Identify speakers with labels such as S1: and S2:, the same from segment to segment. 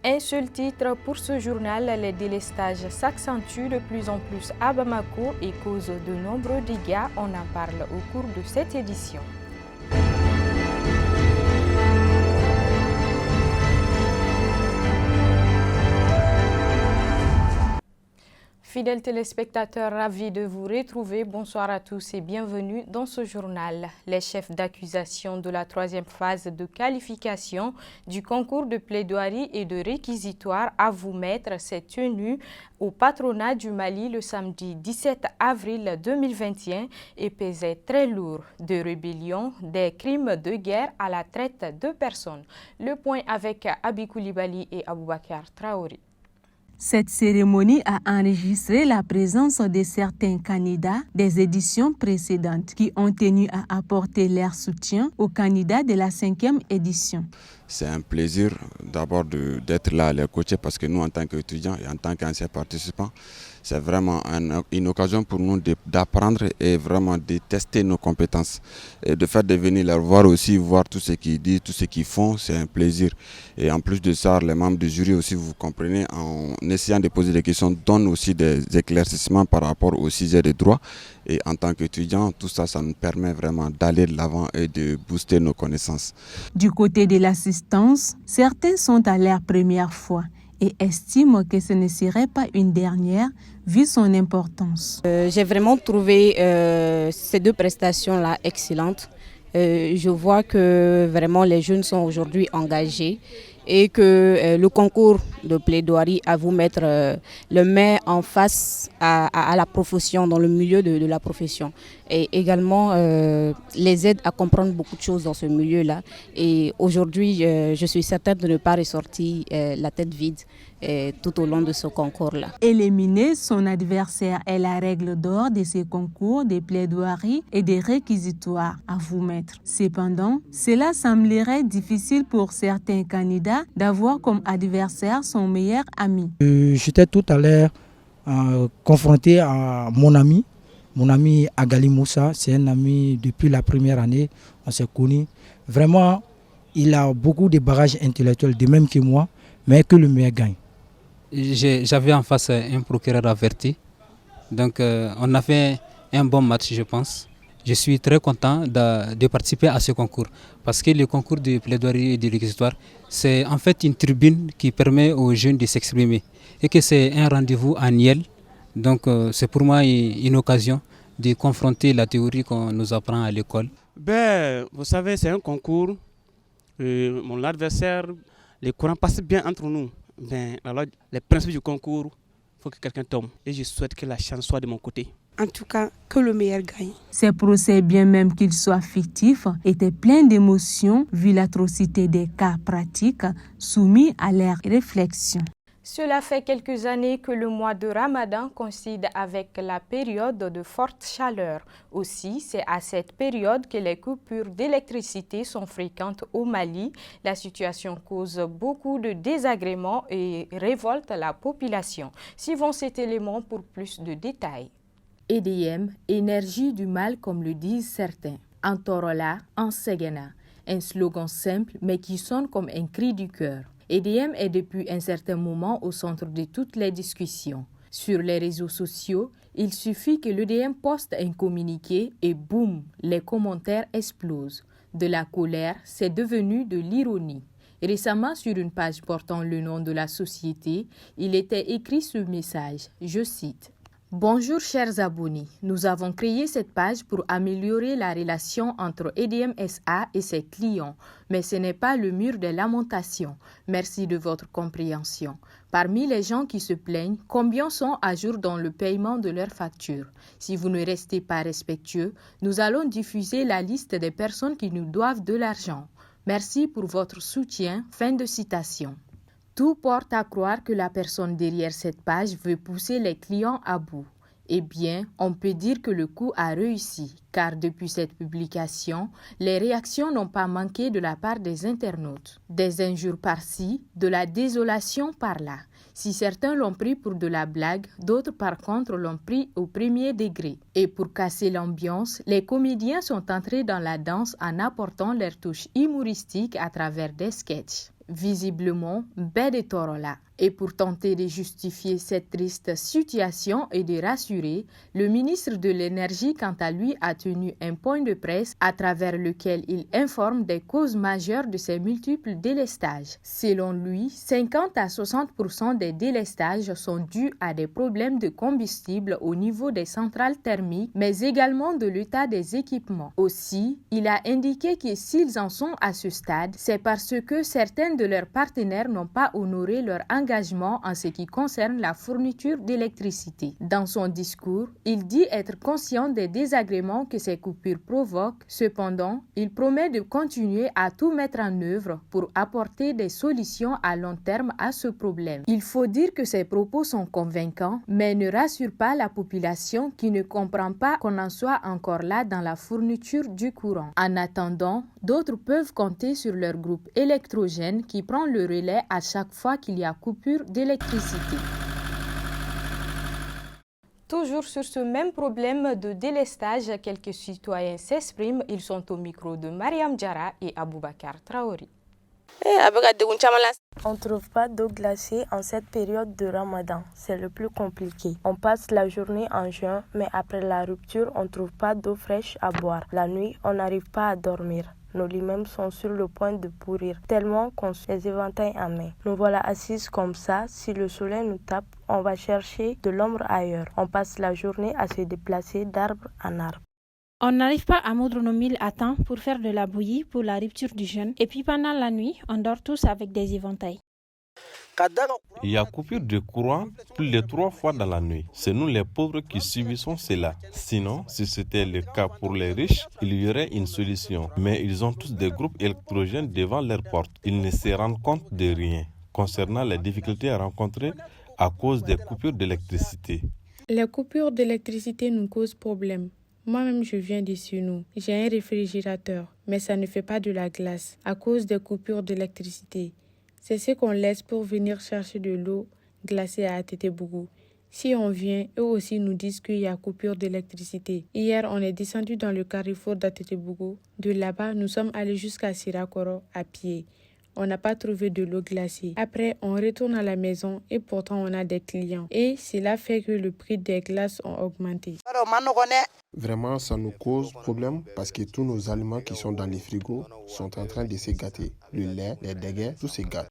S1: Un seul titre pour ce journal, les délestages s'accentuent de plus en plus à Bamako et causent de nombreux dégâts. On en parle au cours de cette édition. Fidèles téléspectateurs, ravis de vous retrouver. Bonsoir à tous et bienvenue dans ce journal. Les chefs d'accusation de la troisième phase de qualification du concours de plaidoirie et de réquisitoire à vous mettre s'est tenu au patronat du Mali le samedi 17 avril 2021 et pesait très lourd de rébellion, des crimes de guerre à la traite de personnes. Le point avec Abi Koulibaly et Aboubakar Traoré.
S2: Cette cérémonie a enregistré la présence de certains candidats des éditions précédentes qui ont tenu à apporter leur soutien aux candidats de la 5e édition.
S3: C'est un plaisir d'abord d'être là à les coacher parce que nous, en tant qu'étudiants et en tant qu'anciens participants, c'est vraiment une occasion pour nous d'apprendre et vraiment de tester nos compétences. Et de faire de venir leur voir aussi, voir tout ce qu'ils disent, tout ce qu'ils font, c'est un plaisir. Et en plus de ça, les membres du jury aussi, vous comprenez, en essayant de poser des questions, donnent aussi des éclaircissements par rapport au sujet des droits. Et en tant qu'étudiants, tout ça, ça nous permet vraiment d'aller de l'avant et de booster nos connaissances.
S2: Du côté de l'assistance, certains sont à leur première fois et estiment que ce ne serait pas une dernière vu son importance.
S4: J'ai vraiment trouvé ces deux prestations-là excellentes. Je vois que vraiment les jeunes sont aujourd'hui engagés et que le concours de plaidoirie à vous mettre le met en face à la profession, dans le milieu de la profession. Et également les aide à comprendre beaucoup de choses dans ce milieu-là. Et aujourd'hui, je suis certaine de ne pas ressortir la tête vide tout au long de ce concours-là.
S2: Éliminer son adversaire est la règle d'or de ces concours de plaidoirie et de réquisitoire à vous mettre. Cependant, cela semblerait difficile pour certains candidats d'avoir comme adversaire son meilleur ami.
S5: J'étais tout à l'heure confronté à mon ami Agali Moussa. C'est un ami depuis la première année, on s'est connus. Vraiment, il a beaucoup de bagages intellectuels, de même que moi, mais que le meilleur gagne.
S6: J'avais en face un procureur averti, donc on a fait un bon match, je pense. Je suis très content de participer à ce concours parce que le concours de plaidoirie et de réquisitoire, c'est en fait une tribune qui permet aux jeunes de s'exprimer et que c'est un rendez-vous annuel. Donc c'est pour moi une occasion de confronter la théorie qu'on nous apprend à l'école.
S7: Vous savez, c'est un concours. Mon adversaire, les courants passent bien entre nous. Alors, les principes du concours, il faut que quelqu'un tombe. Et je souhaite que la chance soit de mon côté.
S8: En tout cas, que le meilleur gagne.
S2: Ces procès, bien même qu'ils soient fictifs, étaient pleins d'émotions vu l'atrocité des cas pratiques soumis à leur réflexion.
S1: Cela fait quelques années que le mois de Ramadan coïncide avec la période de forte chaleur. Aussi, c'est à cette période que les coupures d'électricité sont fréquentes au Mali. La situation cause beaucoup de désagréments et révolte la population. Suivons cet élément pour plus de détails. EDM, énergie du mal comme le disent certains. En Torola, en Ségena. Un slogan simple mais qui sonne comme un cri du cœur. EDM est depuis un certain moment au centre de toutes les discussions. Sur les réseaux sociaux, il suffit que l'EDM poste un communiqué et boum, les commentaires explosent. De la colère, c'est devenu de l'ironie. Récemment, sur une page portant le nom de la société, il était écrit ce message, je cite. Bonjour chers abonnés, nous avons créé cette page pour améliorer la relation entre EDM SA et ses clients, mais ce n'est pas le mur de lamentation. Merci de votre compréhension. Parmi les gens qui se plaignent, combien sont à jour dans le paiement de leurs factures? Si vous ne restez pas respectueux, nous allons diffuser la liste des personnes qui nous doivent de l'argent. Merci pour votre soutien. Fin de citation. Tout porte à croire que la personne derrière cette page veut pousser les clients à bout. Eh bien, on peut dire que le coup a réussi, car depuis cette publication, les réactions n'ont pas manqué de la part des internautes. Des injures par-ci, de la désolation par-là. Si certains l'ont pris pour de la blague, d'autres par contre l'ont pris au premier degré. Et pour casser l'ambiance, les comédiens sont entrés dans la danse en apportant leur touche humoristique à travers des sketchs. visiblement Bedetorola. Et pour tenter de justifier cette triste situation et de rassurer, le ministre de l'Énergie, quant à lui, a tenu un point de presse à travers lequel il informe des causes majeures de ces multiples délestages. Selon lui, 50 à 60% des délestages sont dus à des problèmes de combustible au niveau des centrales thermiques, mais également de l'état des équipements. Aussi, il a indiqué que s'ils en sont à ce stade, c'est parce que certains de leurs partenaires n'ont pas honoré leur engagement en ce qui concerne la fourniture d'électricité. Dans son discours, il dit être conscient des désagréments que ces coupures provoquent. Cependant, il promet de continuer à tout mettre en œuvre pour apporter des solutions à long terme à ce problème. Il faut dire que ces propos sont convaincants, mais ne rassurent pas la population qui ne comprend pas qu'on en soit encore là dans la fourniture du courant. En attendant, d'autres peuvent compter sur leur groupe électrogène qui prend le relais à chaque fois qu'il y a coupure d'électricité. Toujours sur ce même problème de délestage, quelques citoyens s'expriment. Ils sont au micro de Mariam Diarra et Aboubakar Traoré.
S9: On ne trouve pas d'eau glacée en cette période de Ramadan. C'est le plus compliqué. On passe la journée en juin, mais après la rupture, on ne trouve pas d'eau fraîche à boire. La nuit, on n'arrive pas à dormir. Nos lits même sont sur le point de pourrir, tellement qu'on se les éventaille en main. Nous voilà assises comme ça. Si le soleil nous tape, on va chercher de l'ombre ailleurs. On passe la journée à se déplacer d'arbre en arbre.
S10: On n'arrive pas à moudre nos milles à temps pour faire de la bouillie pour la rupture du jeûne. Et puis pendant la nuit, on dort tous avec des éventails.
S11: Il y a coupure de courant plus de 3 fois dans la nuit. C'est nous les pauvres qui subissons cela. Sinon, si c'était le cas pour les riches, il y aurait une solution. Mais ils ont tous des groupes électrogènes devant leurs portes. Ils ne se rendent compte de rien concernant les difficultés rencontrées à cause des coupures d'électricité.
S12: Les coupures d'électricité nous causent problème. Moi-même, je viens d'ici nous. J'ai un réfrigérateur, mais ça ne fait pas de la glace à cause des coupures d'électricité. C'est ce qu'on laisse pour venir chercher de l'eau glacée à Tétébougou. Si on vient, eux aussi nous disent qu'il y a coupure d'électricité. Hier, on est descendu dans le carrefour d'Atétébougou. De là-bas, nous sommes allés jusqu'à Sirakoro à pied. On n'a pas trouvé de l'eau glacée. Après, on retourne à la maison et pourtant on a des clients. Et cela fait que le prix des glaces ont augmenté.
S13: Vraiment, ça nous cause problème parce que tous nos aliments qui sont dans les frigos sont en train de se gâter. Le lait, les déguets, tout se gâte.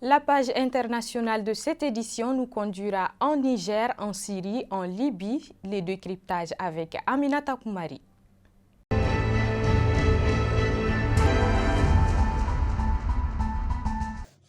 S1: La page internationale de cette édition nous conduira en Niger, en Syrie, en Libye. Les décryptages avec Aminata Koumari.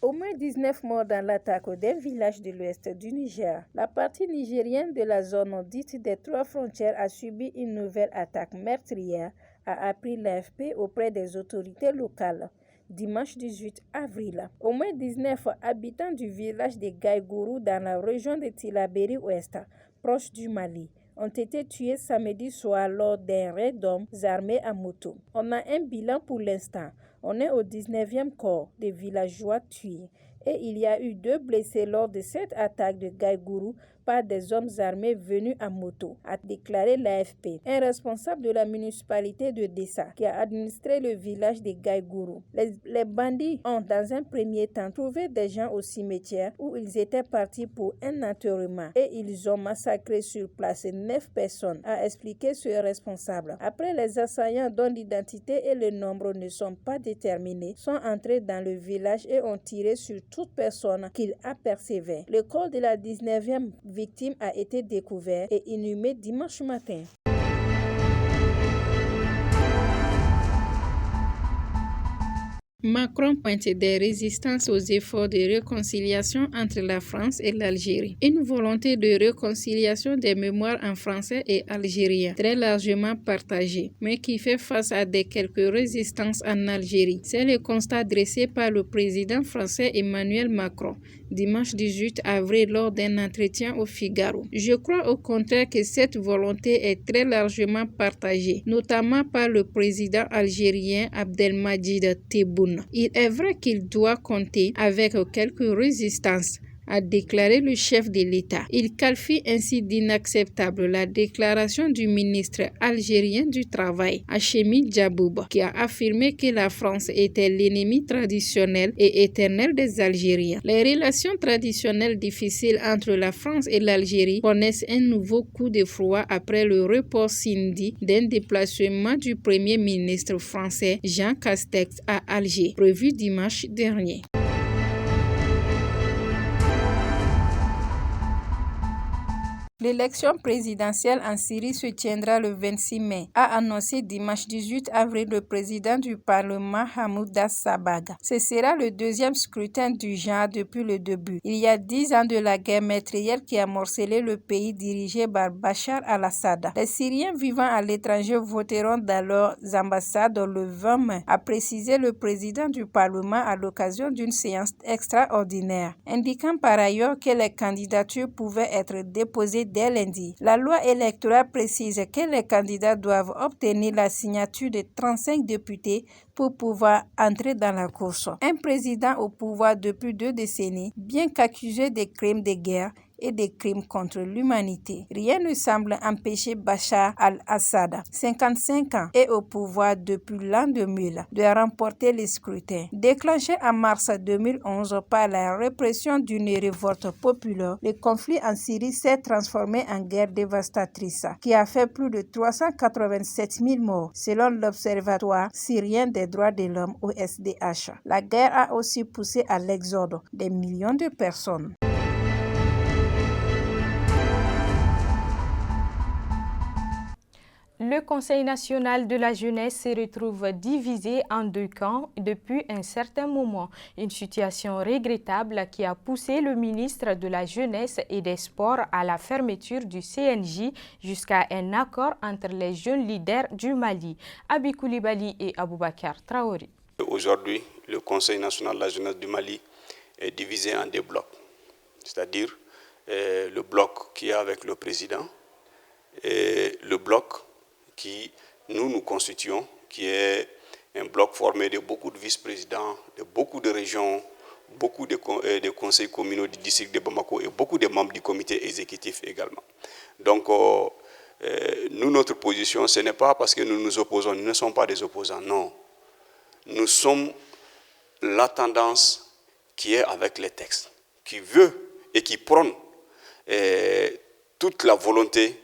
S14: Au moins 19 morts dans l'attaque d'un village de l'ouest du Niger. La partie nigérienne de la zone dite des 3 frontières a subi une nouvelle attaque meurtrière, a appris l'AFP auprès des autorités locales. Dimanche 18 avril, au moins 19 habitants du village de Gaïgourou dans la région de Tillabéri-Ouest, proche du Mali, ont été tués samedi soir lors d'un raid d'hommes armés à moto. On a un bilan pour l'instant. On est au 19e corps des villageois tués et il y a eu 2 blessés lors de cette attaque de Gaïgourou par des hommes armés venus à moto, a déclaré l'AFP. Un responsable de la municipalité de Dessa qui a administré le village de Gaïgourou. Les bandits ont dans un premier temps trouvé des gens au cimetière où ils étaient partis pour un enterrement et ils ont massacré sur place 9 personnes, a expliqué ce responsable. Après, les assaillants dont l'identité et le nombre ne sont pas déterminés sont entrés dans le village et ont tiré sur toute personne qu'ils apercevaient. Le corps de la 19e victime a été découvert et inhumé dimanche matin.
S15: Macron pointe des résistances aux efforts de réconciliation entre la France et l'Algérie. Une volonté de réconciliation des mémoires en français et algérien, très largement partagée, mais qui fait face à quelques résistances en Algérie. C'est le constat dressé par le président français Emmanuel Macron dimanche 18 avril lors d'un entretien au Figaro. Je crois au contraire que cette volonté est très largement partagée, notamment par le président algérien Abdelmadjid Tebboune. Il est vrai qu'il doit compter avec quelques résistances, a déclaré le chef de l'État. Il qualifie ainsi d'inacceptable la déclaration du ministre algérien du Travail, Hachemi Djabouba, qui a affirmé que la France était l'ennemi traditionnel et éternel des Algériens. Les relations traditionnelles difficiles entre la France et l'Algérie connaissent un nouveau coup de froid après le report samedi d'un déplacement du Premier ministre français Jean Castex à Alger, prévu dimanche dernier. L'élection présidentielle en Syrie se tiendra le 26 mai, a annoncé dimanche 18 avril le président du Parlement Hamoud Dassabaga. Ce sera le deuxième scrutin du genre depuis le début. Il y a 10 ans de la guerre meurtrière qui a morcelé le pays dirigé par Bachar al-Assad. Les Syriens vivant à l'étranger voteront dans leurs ambassades le 20 mai, a précisé le président du Parlement à l'occasion d'une séance extraordinaire, indiquant par ailleurs que les candidatures pouvaient être déposées dès lundi. La loi électorale précise que les candidats doivent obtenir la signature de 35 députés pour pouvoir entrer dans la course. Un président au pouvoir depuis 2 décennies, bien qu'accusé de crimes de guerre et des crimes contre l'humanité. Rien ne semble empêcher Bachar al-Assad, 55 ans et au pouvoir depuis l'an 2000, de remporter les scrutins. Déclenché en mars 2011 par la répression d'une révolte populaire, le conflit en Syrie s'est transformé en guerre dévastatrice qui a fait plus de 387 000 morts, selon l'Observatoire syrien des droits de l'homme OSDH. La guerre a aussi poussé à l'exode des millions de personnes.
S1: Le Conseil national de la jeunesse se retrouve divisé en 2 camps depuis un certain moment. Une situation regrettable qui a poussé le ministre de la Jeunesse et des Sports à la fermeture du CNJ jusqu'à un accord entre les jeunes leaders du Mali, Abi Koulibaly et Aboubakar Traoré.
S16: Aujourd'hui, le Conseil national de la jeunesse du Mali est divisé en 2 blocs, c'est-à-dire le bloc qui est avec le président et le bloc qui nous constituons, qui est un bloc formé de beaucoup de vice-présidents, de beaucoup de régions, beaucoup de conseils communaux du district de Bamako et beaucoup de membres du comité exécutif également. Donc, nous, notre position, ce n'est pas parce que nous nous opposons, nous ne sommes pas des opposants, non. Nous sommes la tendance qui est avec les textes, qui veut et qui prône toute la volonté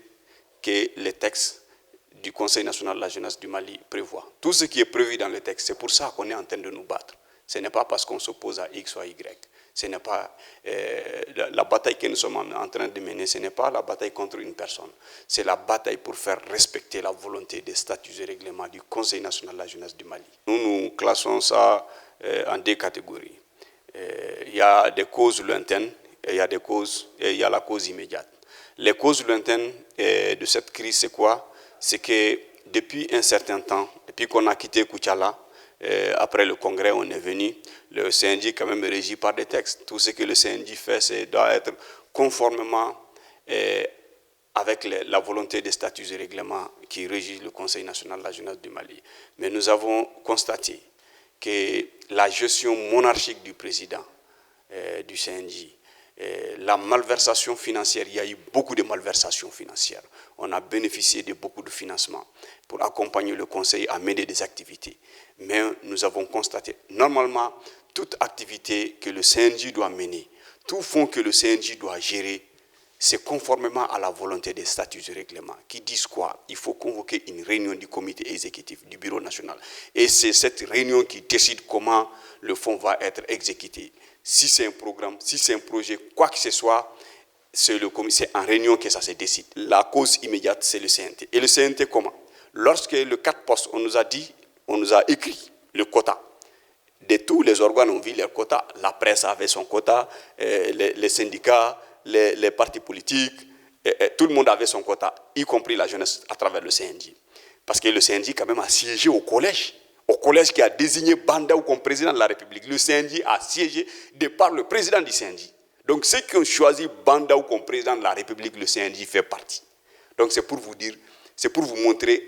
S16: que les textes du Conseil national de la jeunesse du Mali prévoit. Tout ce qui est prévu dans le texte, c'est pour ça qu'on est en train de nous battre. Ce n'est pas parce qu'on s'oppose à X ou à Y. Ce n'est pas la bataille que nous sommes en train de mener, ce n'est pas la bataille contre une personne. C'est la bataille pour faire respecter la volonté des statuts et règlements du Conseil national de la jeunesse du Mali. Nous classons ça en 2 catégories. Il y a des causes lointaines et il y a la cause immédiate. Les causes lointaines de cette crise, c'est quoi? C'est que depuis un certain temps, depuis qu'on a quitté Koutiala, après le congrès, on est venu, le CNJ quand même est régi par des textes. Tout ce que le CNJ fait, c'est doit être conformément avec la volonté des statuts et règlements qui régissent le Conseil national de la jeunesse du Mali. Mais nous avons constaté que la gestion monarchique du président du CNJ, la malversation financière, il y a eu beaucoup de malversations financières. On a bénéficié de beaucoup de financements pour accompagner le Conseil à mener des activités. Mais nous avons constaté, normalement, toute activité que le CNJ doit mener, tout fonds que le CNJ doit gérer, c'est conformément à la volonté des statuts et règlements qui disent quoi? Il faut convoquer une réunion du comité exécutif du bureau national. Et c'est cette réunion qui décide comment le fonds va être exécuté. Si c'est un programme, si c'est un projet, quoi que ce soit, c'est en réunion que ça se décide. La cause immédiate, c'est le CNT. Et le CNT, comment? Lorsque le 4 postes, on nous a écrit le quota. De tous les organes ont vu leur quota. La presse avait son quota, les syndicats, les partis politiques, tout le monde avait son quota, y compris la jeunesse à travers le CNJ. Parce que le CNJ quand même a siégé au collège qui a désigné Bandaou comme président de la République. Le CNJ a siégé de par le président du CNJ. Donc ceux qui ont choisi Bandaou comme président de la République, le CNJ fait partie. Donc c'est pour vous dire, c'est pour vous montrer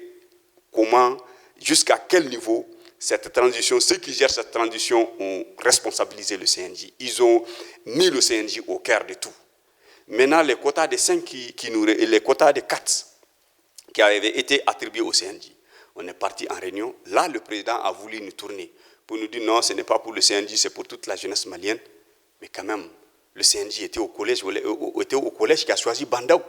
S16: comment, jusqu'à quel niveau cette transition, ceux qui gèrent cette transition ont responsabilisé le CNJ. Ils ont mis le CNJ au cœur de tout. Maintenant, les quotas de 5 les quotas de 4 qui avaient été attribués au CNJ, on est parti en réunion. Là, le président a voulu nous tourner pour nous dire non, ce n'est pas pour le CNJ, c'est pour toute la jeunesse malienne. Mais quand même, le CNJ était au collège qui a choisi Bandaou.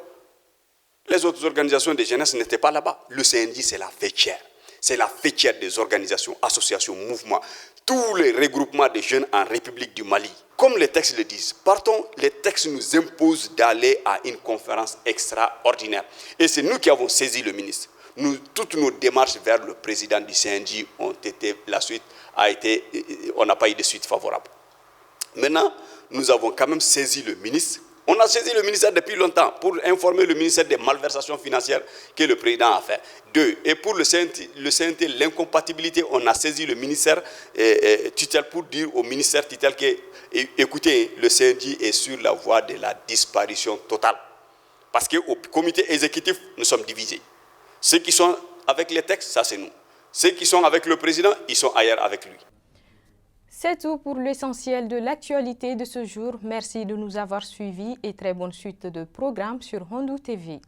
S16: Les autres organisations de jeunesse n'étaient pas là-bas. Le CNJ, c'est la fêtière. C'est la fêtière des organisations, associations, mouvements, tous les regroupements de jeunes en République du Mali. Comme les textes le disent, les textes nous imposent d'aller à une conférence extraordinaire. Et c'est nous qui avons saisi le ministre. Toutes nos démarches vers le président du CNJ on n'a pas eu de suite favorable. Maintenant, nous avons quand même saisi le ministre. On a saisi le ministère depuis longtemps pour informer le ministère des malversations financières que le président a fait. 2. Et pour le CNT, l'incompatibilité, on a saisi le ministère tutelle pour dire au ministère tutelle que, écoutez, le CNJ est sur la voie de la disparition totale. Parce qu'au comité exécutif, nous sommes divisés. Ceux qui sont avec les textes, ça c'est nous. Ceux qui sont avec le président, ils sont ailleurs avec lui.
S1: C'est tout pour l'essentiel de l'actualité de ce jour. Merci de nous avoir suivis et très bonne suite de programmes sur Hondou TV.